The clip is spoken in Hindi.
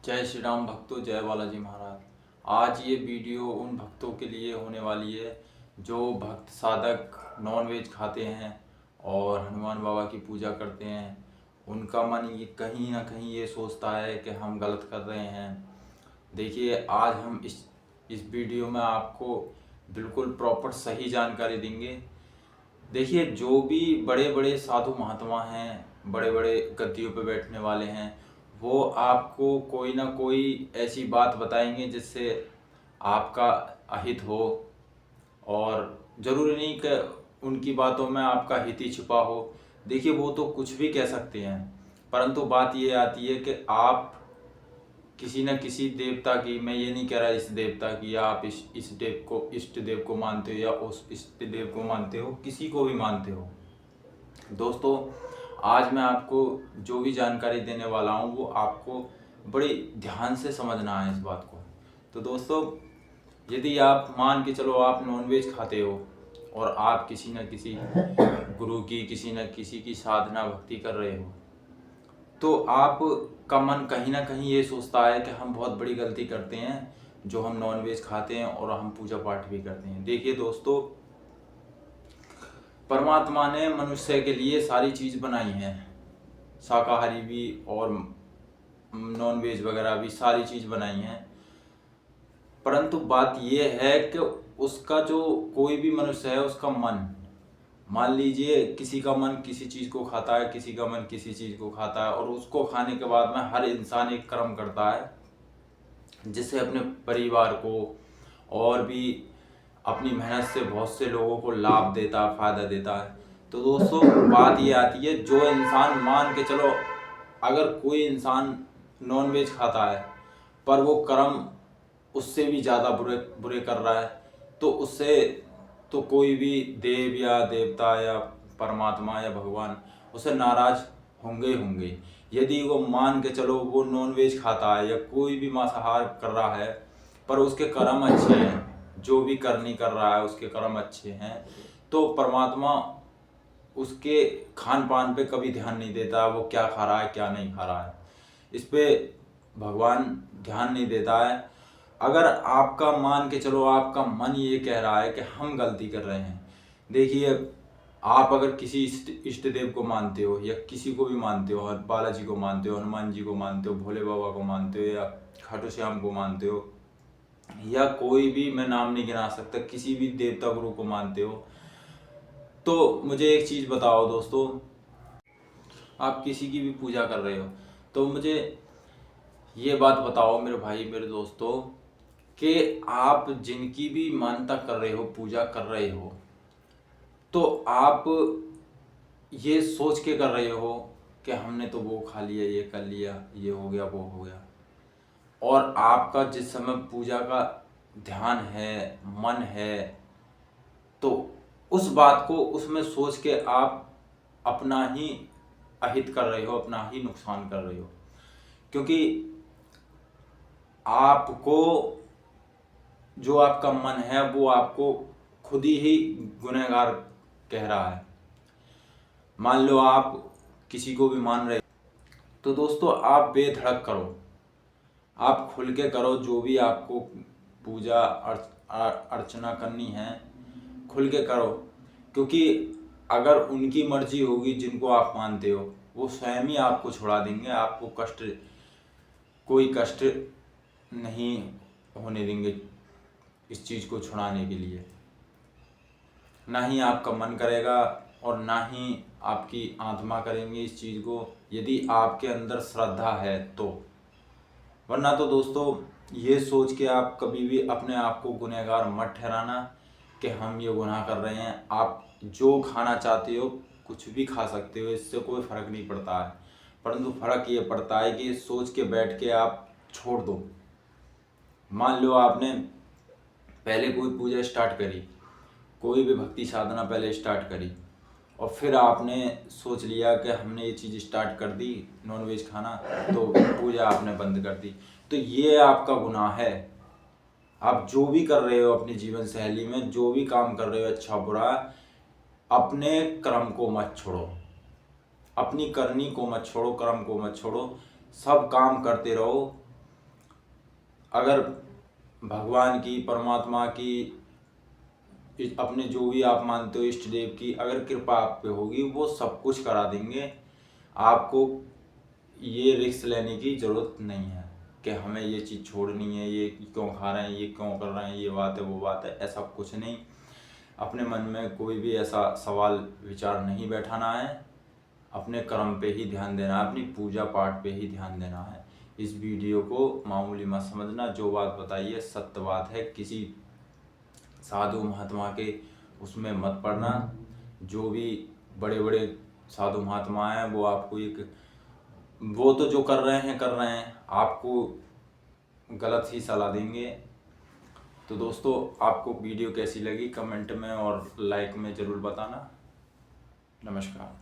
जय श्री राम भक्तों, जय बालाजी महाराज। आज ये वीडियो उन भक्तों के लिए होने वाली है जो भक्त साधक नॉनवेज खाते हैं और हनुमान बाबा की पूजा करते हैं। उनका मन ये कहीं ना कहीं ये सोचता है कि हम गलत कर रहे हैं। देखिए, आज हम इस वीडियो में आपको बिल्कुल प्रॉपर सही जानकारी देंगे। देखिए, जो भी बड़े बड़े साधु महात्मा हैं, बड़े बड़े गद्दियों पे बैठने वाले हैं, वो आपको कोई ना कोई ऐसी बात बताएंगे जिससे आपका अहित हो। और ज़रूरी नहीं कि उनकी बातों में आपका हित ही छुपा हो। देखिए, वो तो कुछ भी कह सकते हैं, परंतु बात ये आती है कि आप किसी न किसी देवता की, मैं ये नहीं कह रहा इस देवता की, या आप इस देव को, इष्ट देव को मानते हो या उस इष्ट देव को मानते हो, किसी को भी मानते हो। दोस्तों, आज मैं आपको जो भी जानकारी देने वाला हूँ वो आपको बड़े ध्यान से समझना है इस बात को। तो दोस्तों, यदि आप मान के चलो आप नॉनवेज खाते हो और आप किसी न किसी गुरु की, किसी न किसी की साधना भक्ति कर रहे हो, तो आप का मन कहीं ना कहीं ये सोचता है कि हम बहुत बड़ी गलती करते हैं जो हम नॉनवेज खाते हैं और हम पूजा पाठ भी करते हैं। देखिए दोस्तों, परमात्मा ने मनुष्य के लिए सारी चीज़ बनाई हैं, शाकाहारी भी और नॉनवेज वगैरह भी सारी चीज़ बनाई हैं। परंतु बात यह है कि उसका जो कोई भी मनुष्य है, उसका मन, मान लीजिए किसी का मन किसी चीज़ को खाता है, किसी का मन किसी चीज़ को खाता है, और उसको खाने के बाद में हर इंसान एक कर्म करता है जिससे अपने परिवार को और भी अपनी मेहनत से बहुत से लोगों को लाभ देता है, फायदा देता है। तो दोस्तों, बात ये आती है, जो इंसान, मान के चलो अगर कोई इंसान नॉनवेज खाता है पर वो कर्म उससे भी ज़्यादा बुरे बुरे कर रहा है, तो उससे तो कोई भी देव या देवता या परमात्मा या भगवान उससे नाराज होंगे ही होंगे। यदि वो मान के चलो वो नॉनवेज खाता है या कोई भी मांसाहार कर रहा है पर उसके कर्म अच्छे हैं, जो भी करनी कर रहा है उसके कर्म अच्छे हैं, तो परमात्मा उसके खान पान पे कभी ध्यान नहीं देता, वो क्या खा रहा है क्या नहीं खा रहा है, इस पे भगवान ध्यान नहीं देता है। अगर आपका, मान के चलो आपका मन ये कह रहा है कि हम गलती कर रहे हैं, देखिए, आप अगर किसी इष्ट देव को मानते हो या किसी को भी मानते हो, बालाजी को मानते हो, हनुमान जी को मानते हो, भोले बाबा को मानते हो, या खाटू श्याम को मानते हो, या कोई भी, मैं नाम नहीं गिना सकता, किसी भी देवता गुरु को मानते हो, तो मुझे एक चीज़ बताओ दोस्तों, आप किसी की भी पूजा कर रहे हो तो मुझे ये बात बताओ मेरे भाई, मेरे दोस्तों, कि आप जिनकी भी मानता कर रहे हो, पूजा कर रहे हो, तो आप ये सोच के कर रहे हो कि हमने तो वो खा लिया, ये कर लिया, ये हो गया, वो हो गया, और आपका जिस समय पूजा का ध्यान है, मन है, तो उस बात को उसमें सोच के आप अपना ही अहित कर रहे हो, अपना ही नुकसान कर रहे हो। क्योंकि आपको, जो आपका मन है वो आपको खुद ही गुनहगार कह रहा है। मान लो आप किसी को भी मान रहे, तो दोस्तों आप बेधड़क करो, आप खुल के करो, जो भी आपको पूजा अर्चना करनी है खुल के करो। क्योंकि अगर उनकी मर्जी होगी, जिनको आप मानते हो, वो स्वयं ही आपको छुड़ा देंगे, आपको कोई कष्ट नहीं होने देंगे इस चीज़ को छुड़ाने के लिए। ना ही आपका मन करेगा और ना ही आपकी आत्मा करेंगे इस चीज़ को, यदि आपके अंदर श्रद्धा है तो। वरना तो दोस्तों, ये सोच के आप कभी भी अपने आप को गुनहगार मत ठहराना कि हम ये गुनाह कर रहे हैं। आप जो खाना चाहते हो कुछ भी खा सकते हो, इससे कोई फ़र्क नहीं पड़ता है, परंतु फ़र्क ये पड़ता है कि सोच के बैठ के आप छोड़ दो। मान लो आपने पहले कोई पूजा स्टार्ट करी, कोई भी भक्ति साधना पहले स्टार्ट करी, और फिर आपने सोच लिया कि हमने ये चीज़ स्टार्ट कर दी, नॉनवेज खाना, तो पूजा आपने बंद कर दी, तो ये आपका गुनाह है। आप जो भी कर रहे हो अपनी जीवन शैली में, जो भी काम कर रहे हो, अच्छा बुरा, अपने कर्म को मत छोड़ो, अपनी करनी को मत छोड़ो, कर्म को मत छोड़ो, सब काम करते रहो। अगर भगवान की, परमात्मा की, अपने जो भी आप मानते हो इष्ट देव की अगर कृपा आप पे होगी, वो सब कुछ करा देंगे। आपको ये रिस्क लेने की ज़रूरत नहीं है कि हमें ये चीज़ छोड़नी है, ये क्यों खा रहे हैं, ये क्यों कर रहे हैं, ये बात है, वो बात है, ऐसा कुछ नहीं। अपने मन में कोई भी ऐसा सवाल विचार नहीं बैठाना है। अपने कर्म पे ही ध्यान देना है, अपनी पूजा पाठ पे ही ध्यान देना है। इस वीडियो को मामूली मत समझना, जो बात बताई है सत्य बात है। किसी साधु महात्मा के उसमें मत पड़ना। जो भी बड़े बड़े साधु महात्मा हैं वो आपको वो तो जो कर रहे हैं, आपको गलत ही सलाह देंगे। तो दोस्तों, आपको वीडियो कैसी लगी कमेंट में और लाइक में ज़रूर बताना। नमस्कार।